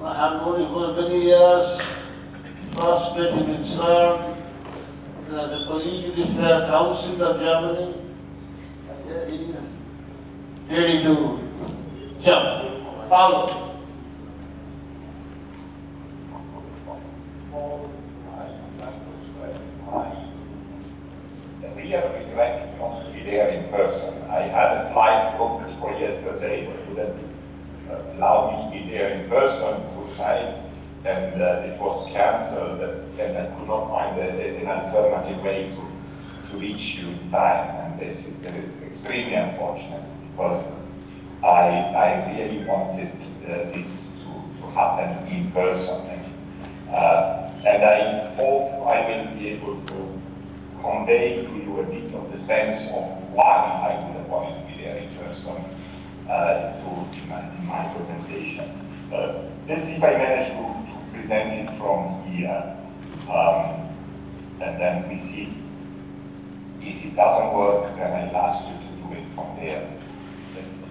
I have known him for many years. First met him in CERN, and as a colleague in the Fair Council of Germany. He is ready to jump. Paulo. Real regret not to be there in person. I had a flight booked for yesterday, but wouldn't allow me to be there in person tonight, and it was cancelled, and I could not find an alternative way to reach you in time, and this is extremely unfortunate, because I really wanted this to happen in person, and I hope I will be able to convey to you a bit of the sense of why I would have wanted to be there in person through my presentation. Let's see if I manage to present it from here, and then we see if it doesn't work, then I'll ask you to do it from there. Let's see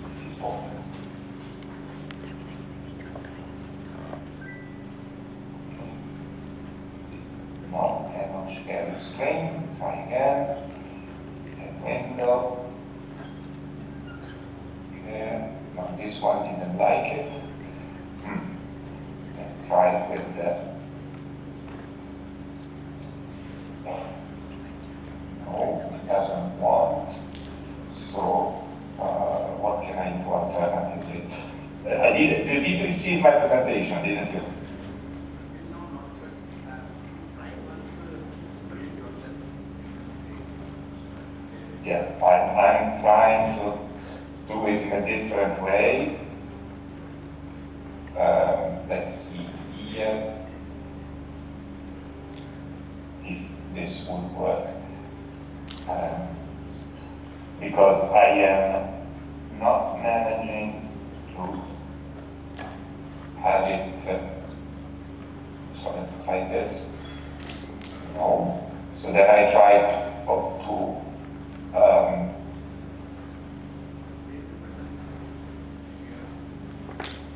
if it opens. No, cannot share the screen. Try again. A window. Okay. No, this one didn't like it. Let's try it with the. No, it doesn't want. So, what can I do alternatively? You did receive my presentation, didn't you? Yes, I'm trying to do it in a different way. Let's see here if this would work. Because I am not managing to have it. So let's try this. No. So then I tried to.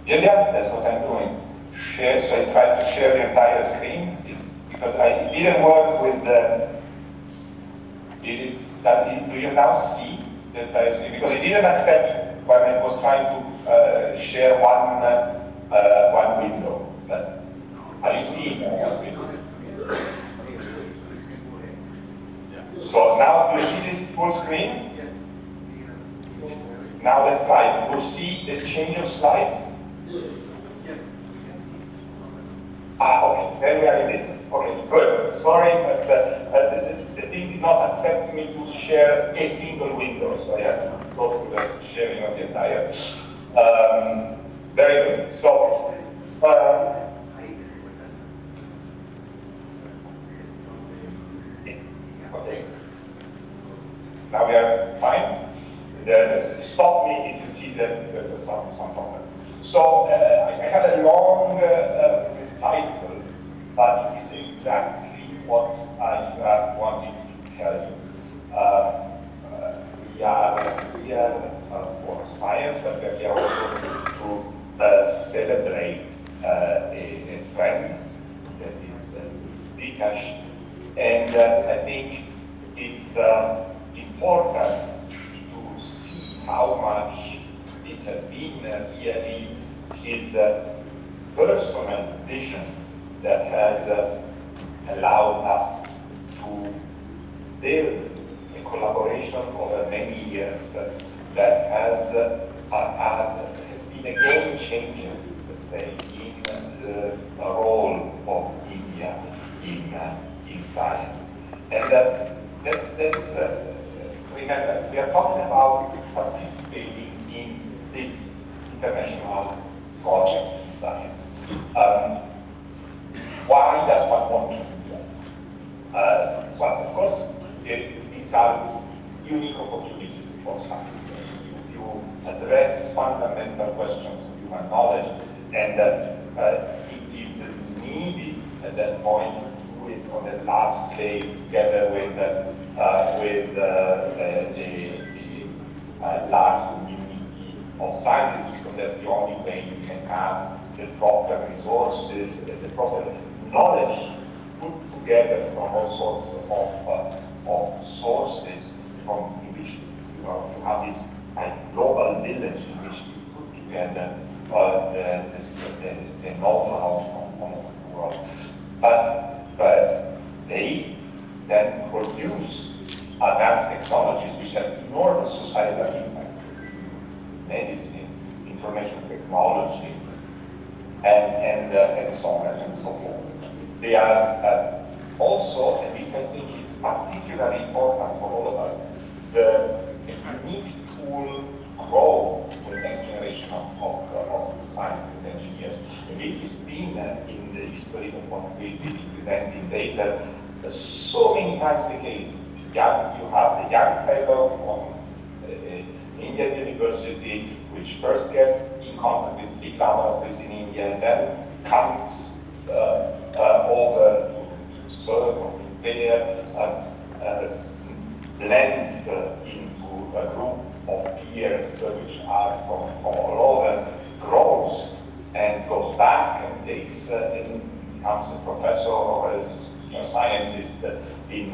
Yeah, that's what I'm doing. Share, so I tried to share the entire screen because I didn't work with the. Do you now see the entire screen? Because it didn't accept when I was trying to share one window. But are you seeing the screen? So now you see this full screen? Yes. Now let's try to see the change of slides. Yes. Okay, then we are in business. Okay, good. Sorry, but the thing did not accept me to share a single window, so I have to go through the sharing of the entire. Very good. So, okay. Now we are fine. Stop me if you see that there's some problem. So I had a long title, but it is exactly what I wanted to tell you. We are here for science, but we are here also to celebrate a friend that is Vikash, and I think it's important to see how much it has been really his personal vision that has allowed us to build a collaboration over many years that has been a game changer, let's say, in the role of India in science. And let's remember, we are talking about participating in big international projects in science. Why does one want to do that? Well, of course, these are unique opportunities for science. You address fundamental questions of human knowledge, and it is needed at that point to do it on a large scale together with the large community of scientists, because that's the only way you can have the proper resources, the proper knowledge put together from all sorts of sources from in which you have this global village in which you put together the know-how from all over the world. But they then produce advanced technologies which have enormous societal impact. Medicine, information technology, and so on and so forth. They are also, and this I think is particularly important for all of us, the unique tool to grow the next generation of science and engineers. And this is been in the history of what we'll be presenting later, so many times the case. You have the young fellow from Indian University, which first gets in contact with big laboratories in India, and then comes over to serve or prepare, blends into a group of peers which are from all over, grows and goes back and takes and becomes a professor or a scientist in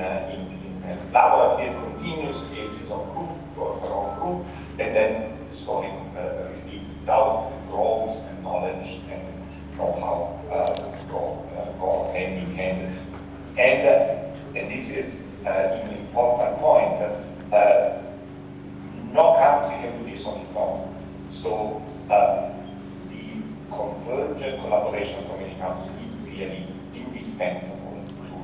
laboratory and continues, creates his own group or her own group, and then the story repeats itself, and grows, and knowledge and know-how go hand in hand. And this is an important point. No country can do this on its own. So the convergent collaboration from many countries is really indispensable to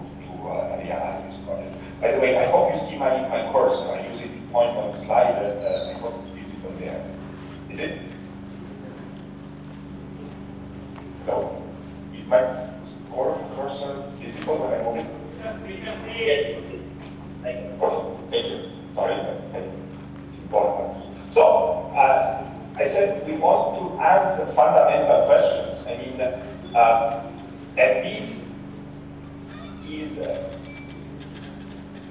realize this project. By the way, I hope you see my cursor. I use it to point on the slide. I hope it's visible there. Is it? No? Is my cursor visible when I move it? Yes, yes. Thank you. Sorry, but it's important. So, I said we want to answer fundamental questions. I mean, and this is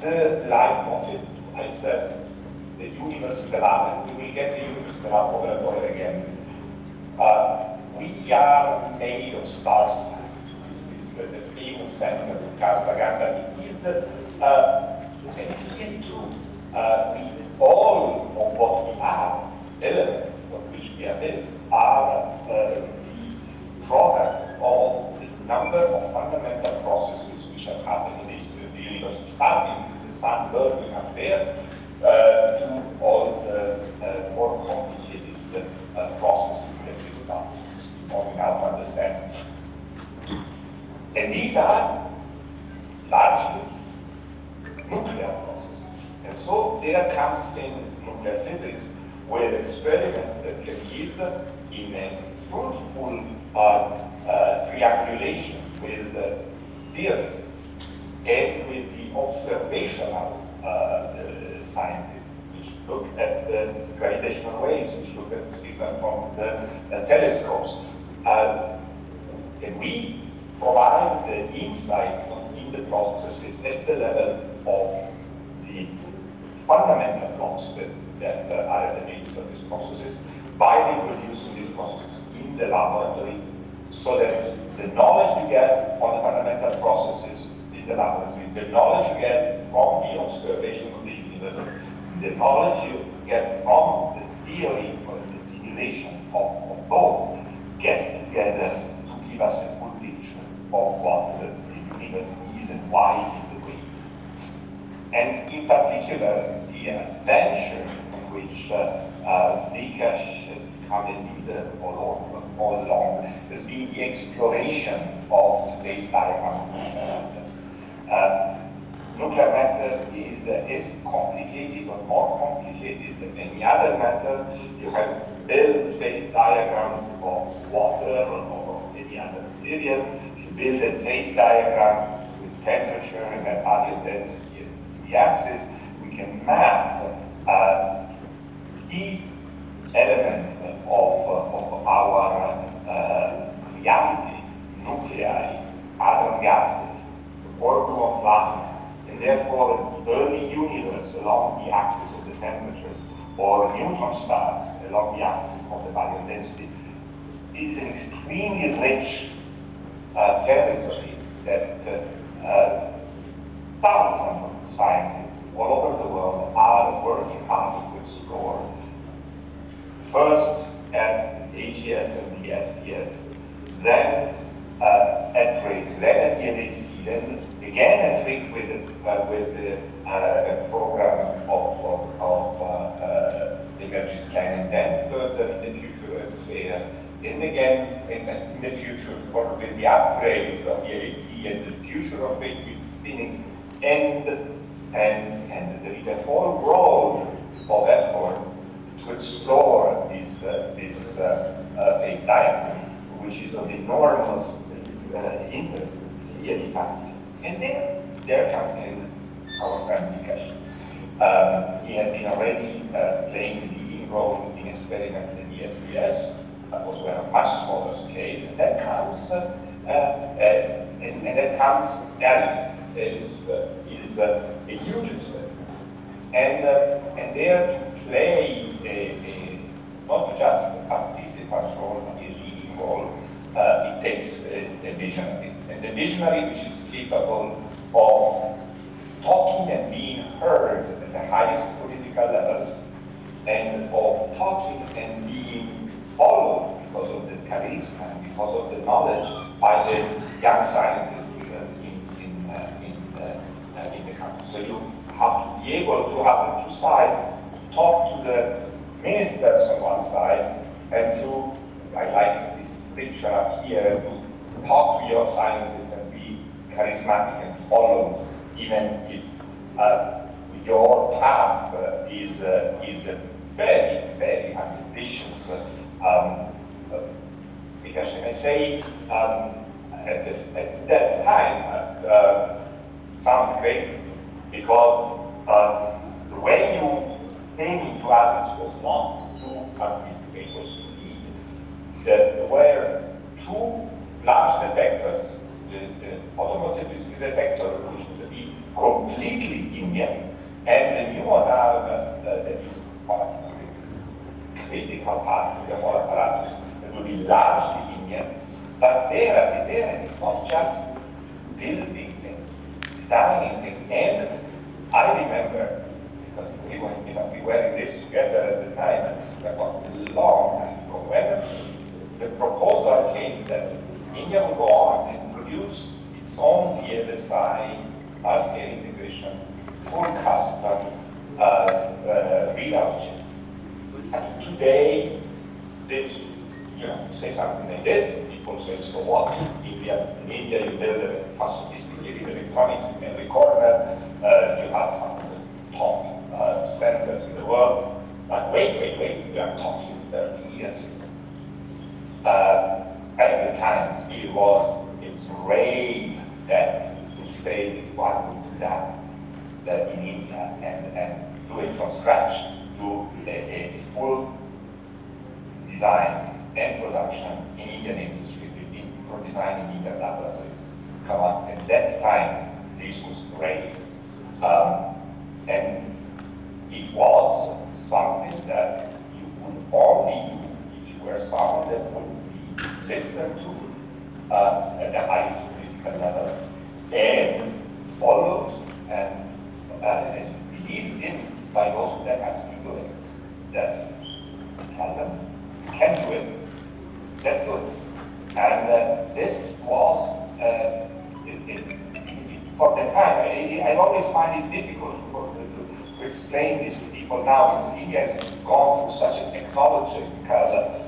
the leitmotif. I said the universe in the lab, and we will get the universe in the lab over and over again. We are made of star stuff. This is the famous sentence of Carl Sagan, but it is, and it's really true. All of what we are, elements of which we are made, are the product of the number of fundamental processes which have happened in the history of the universe, starting with the sun burning up there, to all the more complicated processes that we start moving now to understand. And these are largely nuclear processes. And so there comes in nuclear physics with experiments that can give in a fruitful triangulation with theorists and with the observational scientists, which look at the gravitational waves, which look at signal from the telescopes. And we provide the insight in the processes at the level of the fundamental blocks that are at the basis of these processes by reproducing these processes in the laboratory, so that the knowledge you get on the fundamental processes in the laboratory, the knowledge you get from the observation of the universe, the knowledge you get from the theory or the simulation of both, get together to give us a full picture of what the universe is and why it is the way it is. And in particular, the adventure in which Vikash has become a leader all along has been the exploration of the phase diagram. Nuclear matter is as complicated or more complicated than any other matter. You have built phase diagrams of water or any other material. You build a phase diagram with temperature and then particle density as the axis. We can map these elements of our reality, nuclei, other gases, the orbital plasma, and therefore early universe along the axis of the temperatures, or neutron stars along the axis of the barrier density. This is an extremely rich territory that thousands of scientists all over the world are working hard to explore. First at AGS and the SPS, then at RIC, then at the NAC, then again at RIC with the program of emerging scanning, then further in the future at FAIR, and again in the future with the upgrades of the LHC and the future of it with Spinix, and there is a whole road of effort to explore this phase diagram, which is of enormous interest. It's really fascinating. And there comes in our friend Mikash. He had been already playing the leading role in experiments in the SPS. That was on a much smaller scale. And then comes Alice. Alice is a huge experiment. And there to play not just a participant role, but a leading role, it takes a visionary. And a visionary which is capable of talking and being heard at the highest political levels, and of talking and being followed because of the charisma and because of the knowledge by the young scientists in the campus. So you have to be able to have the two sides, talk to the ministers on one side, and to, I like this picture up here, to talk to your scientists and be charismatic and follow, even if your path is very, very ambitious. Because I say, at that time, sounded crazy, because the way you came into Alice was not to participate, was to lead. There were two large detectors, the photomultiplicity detector, which would be completely Indian, and the new model that is one of the critical parts of the whole apparatus that will be largely Indian. But there it's not just building things, it's designing things. And I remember, because we were in this together at the time, and this is a long time ago, when the proposal came that India will go on and produce its own DLSI, RCA integration, full custom readout chip. And today, this, say something like this, people say, so what? In India, you build a fast sophisticated electronics in every corner, you have some of the top centers in the world. But wait, we are talking 30 years ago. At the time, it was a brave bet to say that one would do that in India and do it from scratch, do a full design and production in Indian industry, for design in Indian laboratories. Come on, at that time, this was brave. And it was something that you would only do if you were someone that would be listened to at the highest political level, and followed and believed in by those that had to do it. That tell them, you can do it, let's do it. And this was, for the time, I always find it difficult to explain this to people now, because India has gone through such a technological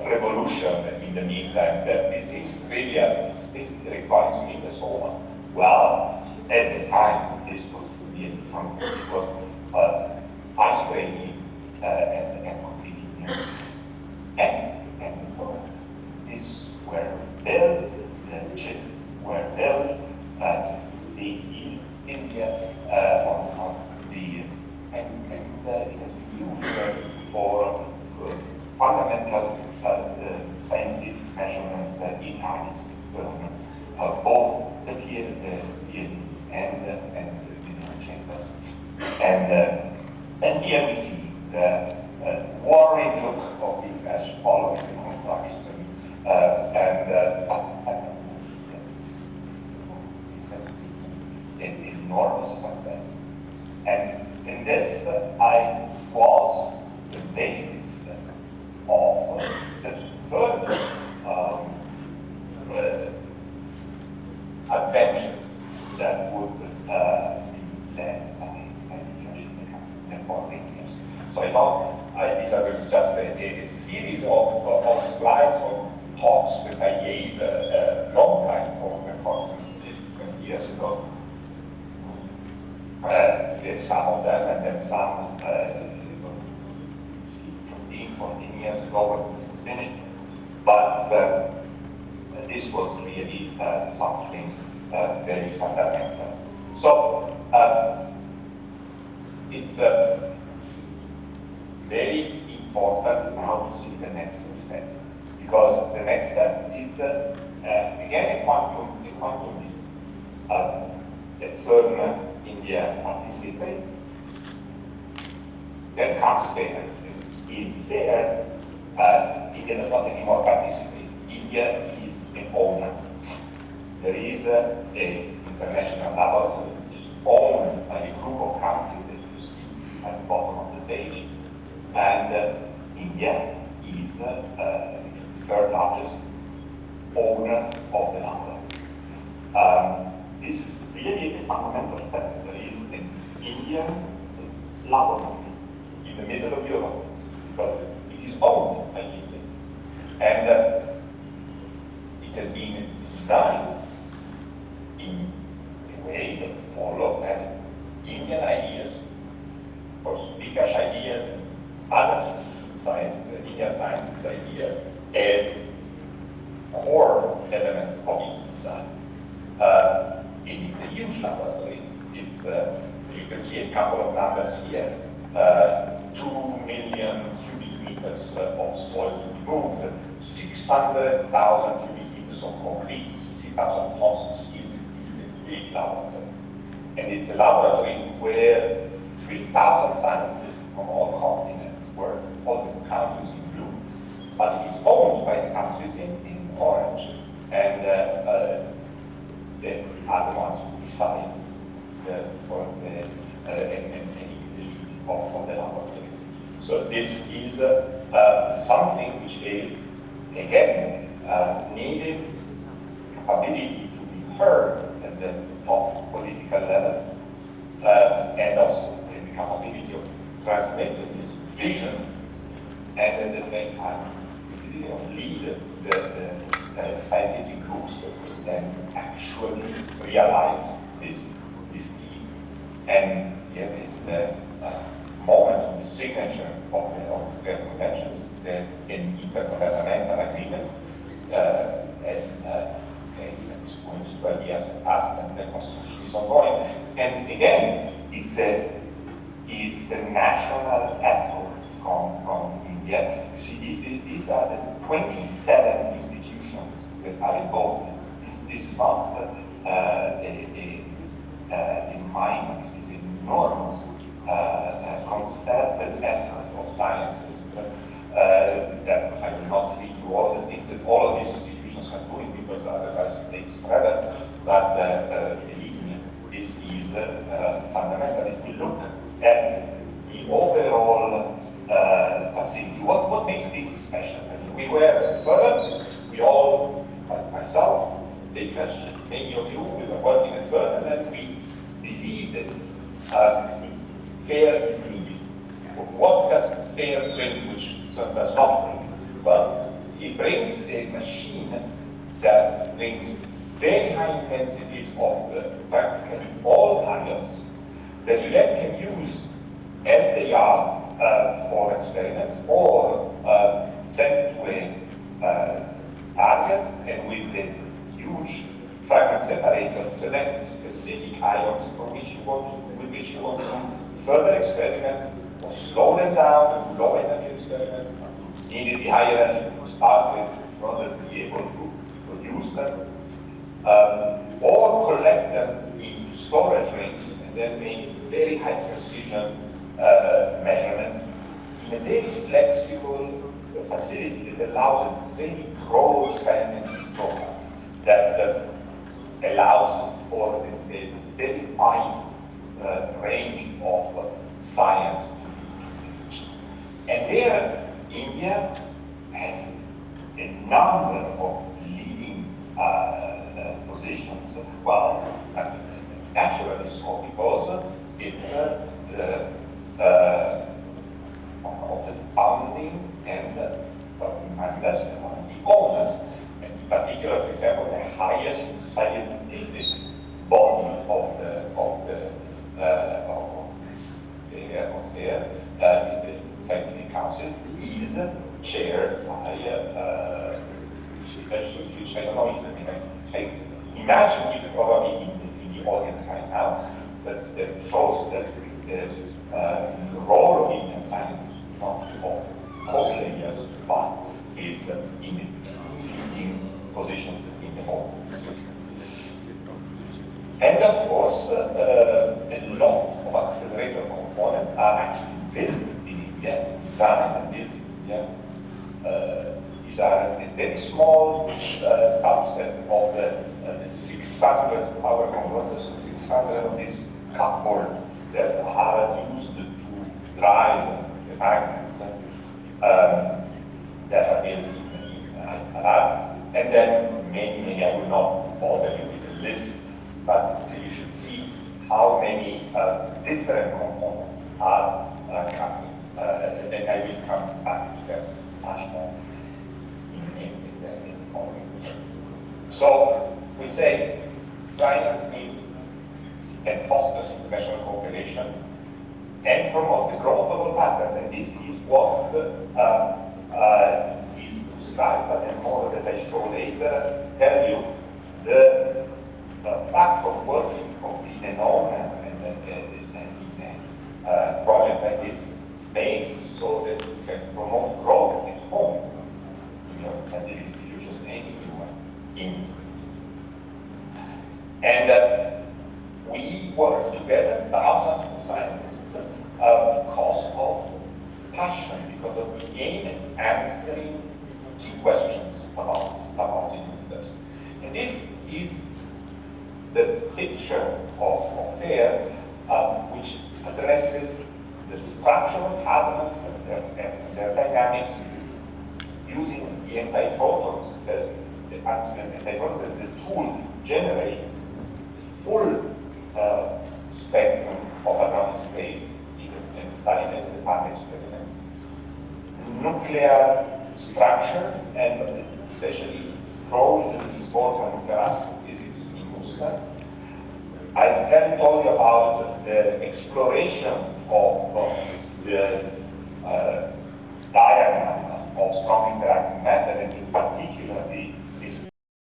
revolution in the meantime that this seems trivial. Electronics in India, so on. Well, at the time, this was really something that was ice-breaking and completely new. And these were built, the chips were built, in India on the, and it has been used for fundamental scientific measurements in harness. It's both the PLD and the chambers. And here we see the worried look of Mikash following the construction. This has been an enormous success. And in this, I was the basis of the further adventures that would be led by the following years. So I thought these are just a series of slides or talks that I gave a long time ago, 20 years ago. Some of them, and then some 13, 14 years ago when it was finished. But this was really something very fundamental. So it's very important now to see the next step, because the next step is again a quantum leap. At certain India participates, then comes fair. In fair, India does not anymore participate. India is an owner. There is an international laboratory which is owned by a group of countries that you see at the bottom of the page. And India is the third largest owner of the laboratory. This is really a fundamental step. There is an Indian laboratory in the middle of Europe because it is owned by India. And it has been designed in a way that followed Indian ideas, of course, Vikash ideas and other Indian scientists' ideas as core elements of its design. And it's a huge laboratory. It's, you can see a couple of numbers here. 2 million cubic meters of soil to be moved, 600,000 cubic meters of concrete, 60,000 tons of steel. This is a big laboratory. And it's a laboratory where 3,000 scientists from all continents work, all the countries in blue, but it is owned by the countries in orange. And they are the ones who decide for the lead of the laboratory. So this is something which again needed ability to be heard at the top political level, and also the capability of translating this vision, and at the same time lead the scientific groups that will then actually realize this theme. And here is the moment of the signature of the Fair Convention, an intergovernmental agreement, and at this point 12 years have passed and the construction is ongoing. And again, it's a national effort from India. You see, these are the 27 institutions that are involved. This is not a minor, this is an enormous concerted effort of scientists that I will not read you all the things that all of these institutions are doing because otherwise it takes forever. But believe me, this is fundamental. If we look at the overall facility, what makes this special? I mean, we were at CERN, we all, myself, Vikash, many of you, we were working at CERN, and we believed that FAIR is needed. What does FAIR bring, which CERN does not bring? Well, it brings a machine that brings very high intensities of practically all ions that you then can use as they are for experiments or send to a target, and with the huge fragment separator select specific ions with which you want to do further experiments or slow them down and low energy experiments. Needed the higher energy to start with in order to be able to produce them, or collect them in storage rings and then make very high precision measurements in a very flexible facility that allows a very broad scientific program that allows for a very wide range of science to be reached. And there, India has a number of leading positions. Well, naturally so, because it's of the founding and that's one of the owners, and in particular, for example, the highest scientific body of the is the Scientific Council, is chaired by which I don't know, I imagine people probably in the audience right now, but that shows that the role of Indian science is not of co-players, but is in positions in the whole system. And of course, a lot of accelerator components are actually built in India, designed and built in India. These are a very small subset of the 600 power converters, 600 of these cupboards that are used to drive the magnets that are built in Arab. And then many, I will not bother you with the list, but you should see how many different components are coming. And I will come back to them much more in the following. So we say science needs and fosters international cooperation and promotes the growth of all partners. And this is what is to strive, but the more that I show later, tell you the fact of working in an owner and in a project like this makes so that you can promote growth at home in your scientific institutions and in your industries. And we work together, thousands of scientists, because of passion, because of the aim at answering key questions about the universe. And this is the picture of FAIR, which addresses the structure of atoms and their dynamics using the antiprotons as the tool to generate full spectrum of atomic states and study them in the Park experiments. Nuclear structure, and especially role in important nuclear astrophysics in Moscow. I told you about the exploration of the diagram of strong interacting matter, and in particular the